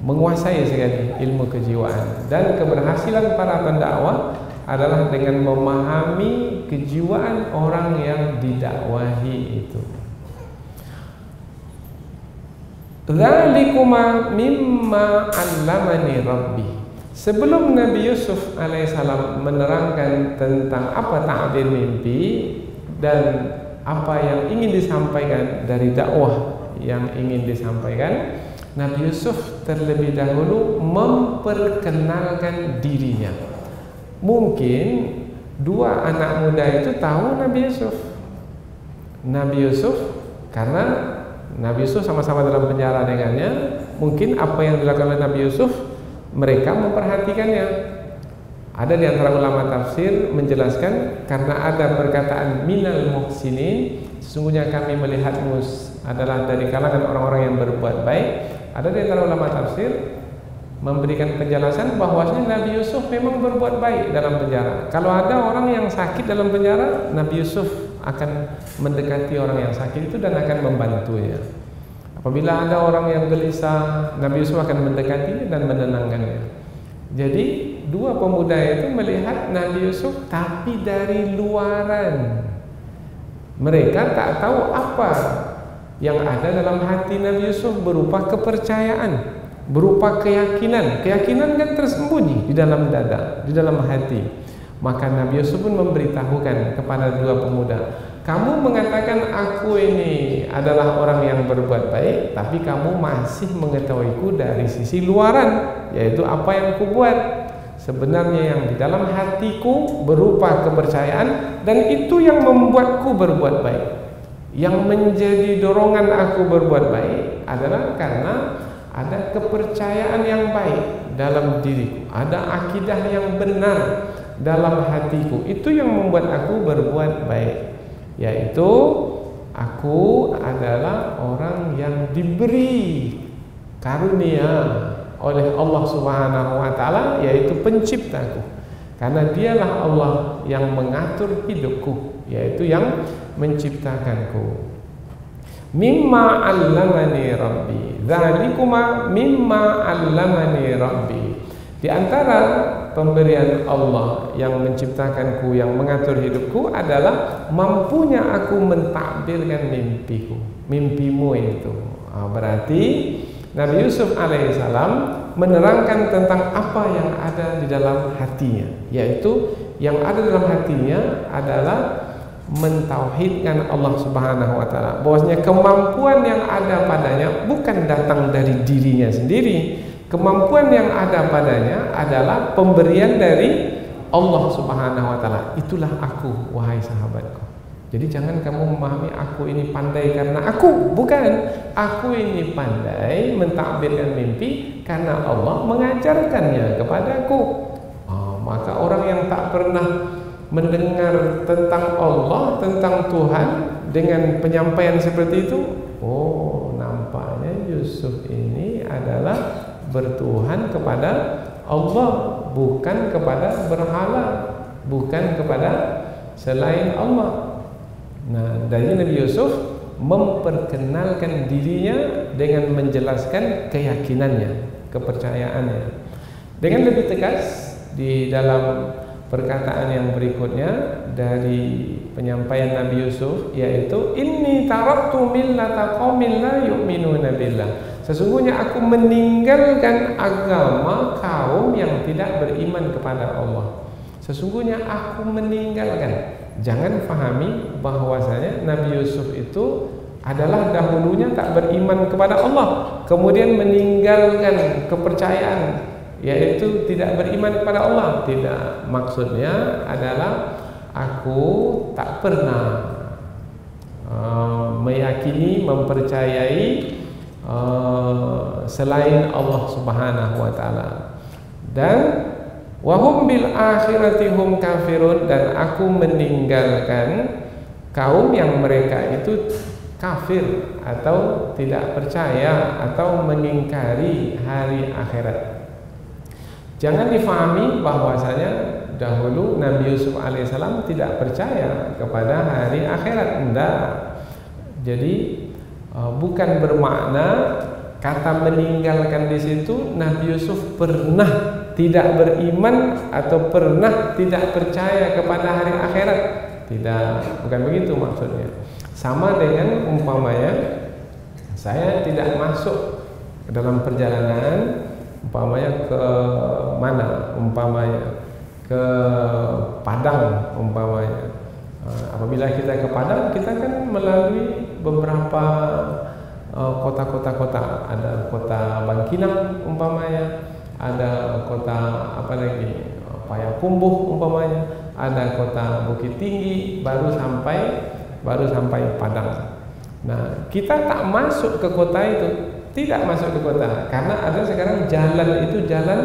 menguasai sekali ilmu kejiwaan, dan keberhasilan para pendakwah adalah dengan memahami kejiwaan orang yang didakwahi itu. Dzalikuma mimma 'allamani Rabbi. Sebelum Nabi Yusuf alaihissalam menerangkan tentang apa ta'bir mimpi dan apa yang ingin disampaikan dari dakwah yang ingin disampaikan, Nabi Yusuf terlebih dahulu memperkenalkan dirinya. Mungkin 2 anak muda itu tahu Nabi Yusuf. Nabi Yusuf karena Nabi Yusuf sama-sama dalam penjara dengannya, mungkin apa yang dilakukan oleh Nabi Yusuf mereka memperhatikannya. Ada di antara ulama tafsir menjelaskan karena ada perkataan minal muhsinin, sesungguhnya kami melihatmu adalah dari kalangan orang-orang yang berbuat baik. Ada di antara ulama tafsir memberikan penjelasan bahwasanya Nabi Yusuf memang berbuat baik dalam penjara. Kalau ada orang yang sakit dalam penjara, Nabi Yusuf akan mendekati orang yang sakit itu dan akan membantunya. Apabila ada orang yang gelisah, Nabi Yusuf akan mendekatinya dan menenangkannya. Jadi 2 pemuda itu melihat Nabi Yusuf tapi dari luaran. Mereka tak tahu apa yang ada dalam hati Nabi Yusuf berupa kepercayaan, berupa keyakinan. Keyakinan kan tersembunyi di dalam dada, di dalam hati. Maka Nabi Yusuf pun memberitahukan kepada 2 pemuda, kamu mengatakan aku ini adalah orang yang berbuat baik, tapi kamu masih mengetahuiku dari sisi luaran, yaitu apa yang kubuat. Sebenarnya yang di dalam hatiku berupa kepercayaan, dan itu yang membuatku berbuat baik. Yang menjadi dorongan aku berbuat baik adalah karena ada kepercayaan yang baik dalam diriku, ada akidah yang benar dalam hatiku. Itu yang membuat aku berbuat baik, yaitu aku adalah orang yang diberi karunia oleh Allah Subhanahu wa taala, yaitu penciptaku. Karena dialah Allah yang mengatur hidupku, yaitu yang menciptakanku. Mimma 'allamani Rabbi. Dzalikuma mimma 'allamani Rabbi. Di antara pemberian Allah yang menciptakanku, yang mengatur hidupku adalah mampunya aku mentakbirkan mimpiku, mimpimu itu. Berarti Nabi Yusuf alaihissalam menerangkan tentang apa yang ada di dalam hatinya, yaitu yang ada dalam hatinya adalah mentauhidkan Allah Subhanahu wa taala. Bahwasanya kemampuan yang ada padanya bukan datang dari dirinya sendiri. Kemampuan yang ada padanya adalah pemberian dari Allah Subhanahu wa taala. Itulah aku, wahai sahabatku. Jadi jangan kamu memahami aku ini pandai karena aku, bukan. Aku ini pandai mentakbirkan mimpi karena Allah mengajarkannya kepadaku. Maka orang yang tak pernah mendengar tentang Allah, tentang Tuhan dengan penyampaian seperti itu, nampaknya Yusuf ini adalah bertuhan kepada Allah, bukan kepada berhala, bukan kepada selain Allah. Nah, dari Nabi Yusuf memperkenalkan dirinya dengan menjelaskan keyakinannya, kepercayaannya. Dengan lebih tegas di dalam perkataan yang berikutnya dari penyampaian Nabi Yusuf, yaitu inni taraktu millata qaumin la yu'minuna billah. Sesungguhnya aku meninggalkan agama kaum yang tidak beriman kepada Allah. Sesungguhnya aku meninggalkan. Jangan fahami bahwasanya Nabi Yusuf itu adalah dahulunya tak beriman kepada Allah, kemudian meninggalkan kepercayaan, yaitu tidak beriman kepada Allah. Tidak, maksudnya adalah aku tak pernah meyakini, mempercayai selain Allah Subhanahu wa taala. Dan wahum bil akhirati hum kafirun, dan aku meninggalkan kaum yang mereka itu kafir atau tidak percaya atau mengingkari hari akhirat. Jangan difahami bahwasanya dahulu Nabi Yusuf alaihissalam tidak percaya kepada hari akhirat. Enggak. Jadi bukan bermakna kata meninggalkan di situ Nabi Yusuf pernah tidak beriman atau pernah tidak percaya kepada hari akhirat. Tidak, bukan begitu maksudnya. Sama dengan umpamanya saya tidak masuk ke dalam perjalanan, umpamanya ke mana, umpamanya ke Padang, umpamanya. Apabila kita ke Padang, kita kan melalui beberapa kota-kota. Ada kota Bangkinang umpamanya, ada kota apa lagi, Payakumbuh umpamanya, ada kota Bukit Tinggi, baru sampai Padang. Nah, kita tak masuk ke kota itu, tidak masuk ke kota, karena ada sekarang jalan itu jalan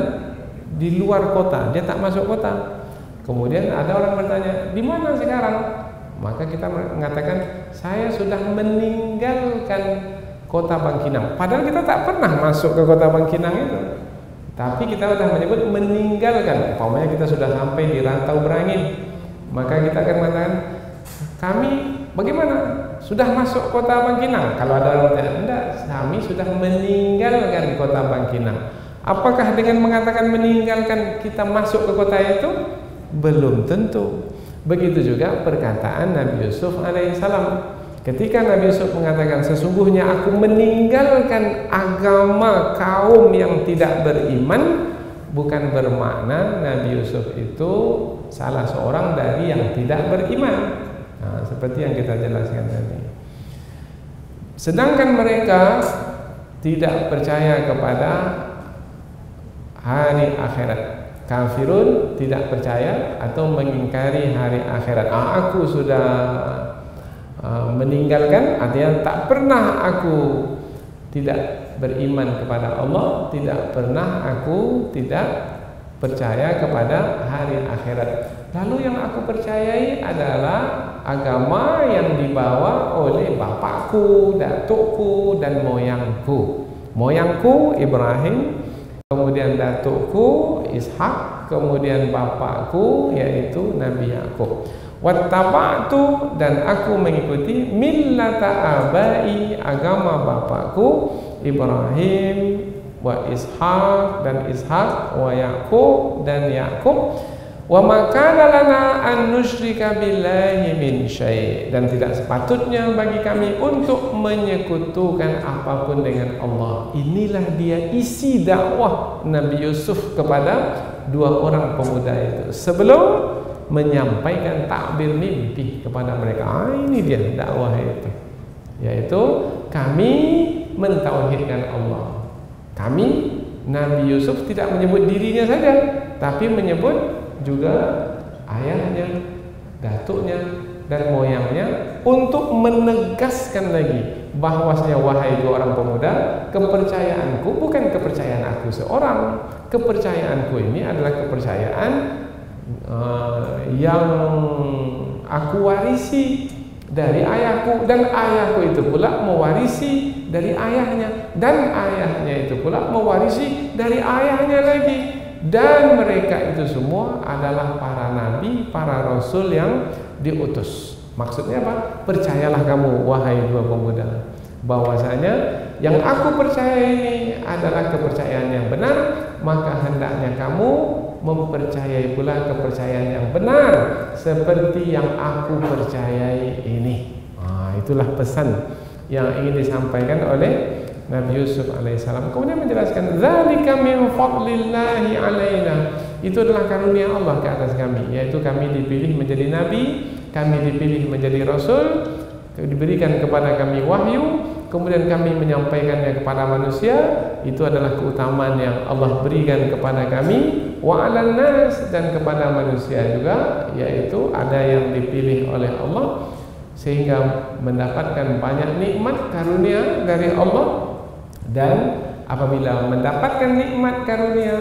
di luar kota, dia tak masuk kota. Kemudian ada orang bertanya, di mana sekarang? Maka kita mengatakan, saya sudah meninggalkan kota Bangkinang. Padahal kita tak pernah masuk ke kota Bangkinang itu, tapi kita sudah menyebut meninggalkan. Umpamanya kita sudah sampai di Rantau Berangin, maka kita akan mengatakan, kami bagaimana? Sudah masuk kota Bangkinang? Kalau ada orang bertanya, enggak, kami sudah meninggalkan kota Bangkinang. Apakah dengan mengatakan meninggalkan kita masuk ke kota itu? Belum tentu. Begitu juga perkataan Nabi Yusuf alaihissalam. Ketika Nabi Yusuf mengatakan, sesungguhnya aku meninggalkan agama kaum yang tidak beriman, bukan bermakna Nabi Yusuf itu salah seorang dari yang tidak beriman. Nah, seperti yang kita jelaskan tadi. Sedangkan mereka tidak percaya kepada hari akhirat. Kafirun, tidak percaya atau mengingkari hari akhirat. Aku sudah meninggalkan, artinya tak pernah aku tidak beriman kepada Allah, tidak pernah aku tidak percaya kepada hari akhirat. Lalu yang aku percayai adalah agama yang dibawa oleh bapakku, datukku, dan moyangku. Moyangku Ibrahim, kemudian datukku Ishak, kemudian bapakku yaitu Nabi Yakub. Wattaba'tu, dan aku mengikuti millata abai, agama bapakku Ibrahim wa Ishak, dan Ishak, wa Yakub, dan Yakub. Wa makana lana an nusyrika billahi min syai', dan tidak sepatutnya bagi kami untuk menyekutukan apapun dengan Allah. Inilah dia isi dakwah Nabi Yusuf kepada dua orang pemuda itu sebelum menyampaikan takbir mimpi kepada mereka. Ini dia dakwah itu, yaitu kami mentauhidkan Allah. Kami, Nabi Yusuf tidak menyebut dirinya saja, tapi menyebut juga ayahnya, datuknya, dan moyangnya, untuk menegaskan lagi bahwasanya, wahai dua orang pemuda, kepercayaanku bukan kepercayaan aku seorang. Kepercayaanku ini adalah kepercayaan yang aku warisi dari ayahku, dan ayahku itu pula mewarisi dari ayahnya, dan ayahnya itu pula mewarisi dari ayahnya lagi. Dan mereka itu semua adalah para nabi, para rasul yang diutus. Maksudnya apa? Percayalah kamu, wahai dua pemuda, bahwasanya yang aku percaya ini adalah kepercayaan yang benar, maka hendaknya kamu mempercayai pula kepercayaan yang benar seperti yang aku percayai ini. Itulah pesan yang ingin disampaikan oleh Nabi Yusuf alaihissalam. Kemudian menjelaskan, dzalika min fadlillahi alaina, itu adalah karunia Allah ke atas kami, yaitu kami dipilih menjadi nabi, kami dipilih menjadi rasul, diberikan kepada kami wahyu, kemudian kami menyampaikannya kepada manusia. Itu adalah keutamaan yang Allah berikan kepada kami, wa 'alan nas, dan kepada manusia juga, yaitu ada yang dipilih oleh Allah sehingga mendapatkan banyak nikmat karunia dari Allah. Dan apabila mendapatkan nikmat karunia,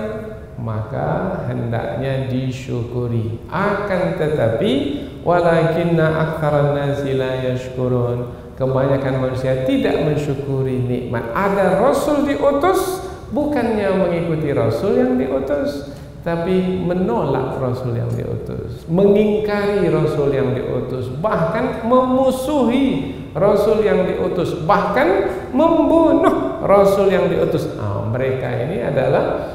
maka hendaknya disyukuri. Akan tetapi walakinna aktsaran nasi la yashkurun, kebanyakan manusia tidak mensyukuri nikmat. Ada rasul diutus, bukannya mengikuti rasul yang diutus, tapi menolak rasul yang diutus, mengingkari rasul yang diutus, bahkan memusuhi rasul yang diutus, bahkan membunuh rasul yang diutus. Mereka ini adalah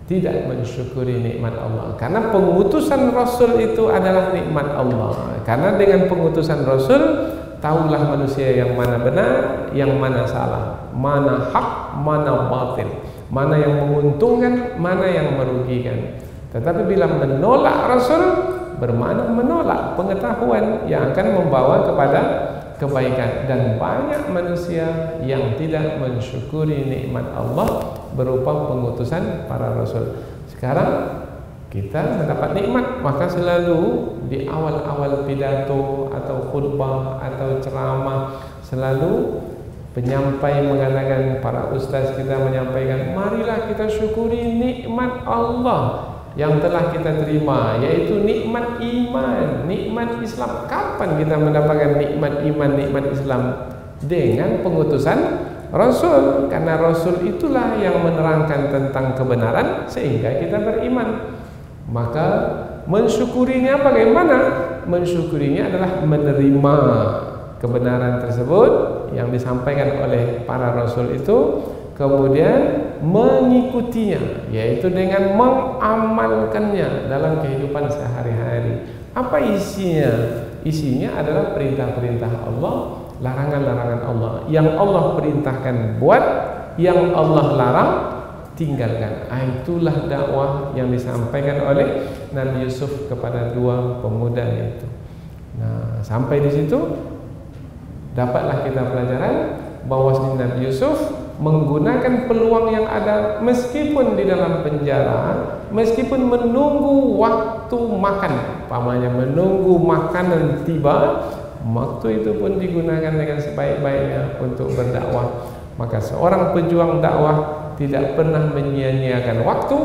tidak mensyukuri nikmat Allah. Karena pengutusan rasul itu adalah nikmat Allah. Karena dengan pengutusan rasul, tahulah manusia yang mana benar, yang mana salah, mana hak, mana batil, mana yang menguntungkan, mana yang merugikan. Tetapi bila menolak rasul, bermakna menolak pengetahuan yang akan membawa kepada kebaikan. Dan banyak manusia yang tidak mensyukuri nikmat Allah berupa pengutusan para rasul. Sekarang kita mendapat nikmat, maka selalu di awal-awal pidato atau khutbah atau ceramah, selalu penyampai mengatakan, para ustaz kita menyampaikan, marilah kita syukuri nikmat Allah yang telah kita terima, yaitu nikmat iman, nikmat Islam. Kapan kita mendapatkan nikmat iman, nikmat Islam? Dengan pengutusan Rasul. Karena Rasul itulah yang menerangkan tentang kebenaran sehingga kita beriman. Maka mensyukurinya bagaimana? Mensyukurinya adalah menerima kebenaran tersebut yang disampaikan oleh para Rasul itu, kemudian mengikutinya, yaitu dengan mengamalkannya dalam kehidupan sehari-hari. Apa isinya? Isinya adalah perintah-perintah Allah, larangan-larangan Allah. Yang Allah perintahkan buat, yang Allah larang tinggalkan. Itulah dakwah yang disampaikan oleh Nabi Yusuf kepada dua pemuda itu. Nah, sampai di situ dapatlah kita pelajaran bahwa Nabi Yusuf menggunakan peluang yang ada, meskipun di dalam penjara, meskipun menunggu waktu makan, pamannya menunggu makanan tiba, waktu itu pun digunakan dengan sebaik-baiknya untuk berdakwah. Maka seorang pejuang dakwah tidak pernah menyia-nyiakan waktu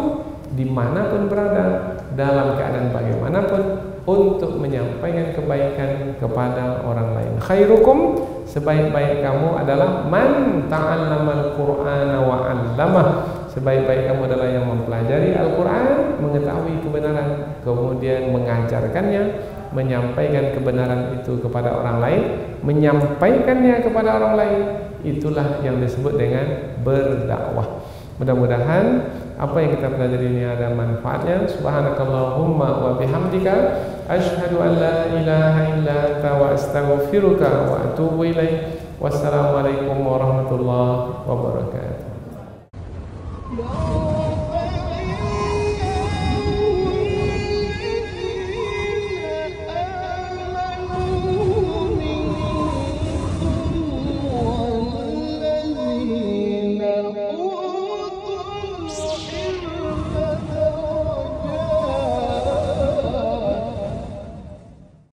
dimanapun berada, dalam keadaan bagaimanapun, untuk menyampaikan kebaikan kepada orang lain. Khairukum, sebaik-baik kamu adalah man ta'allamal Qur'ana wa 'allamah. Sebaik-baik kamu adalah yang mempelajari Al-Qur'an, mengetahui kebenaran, kemudian mengajarkannya, menyampaikan kebenaran itu kepada orang lain, menyampaikannya kepada orang lain. Itulah yang disebut dengan berdakwah. Mudah-mudahan apa yang kita pelajari ini ada manfaatnya. Subhanakallahumma wa bihamdika, asyhadu an la ilaha illa anta wa astaghfiruka wa atubu ilaik. Wassalamualaikum warahmatullahi wabarakatuh.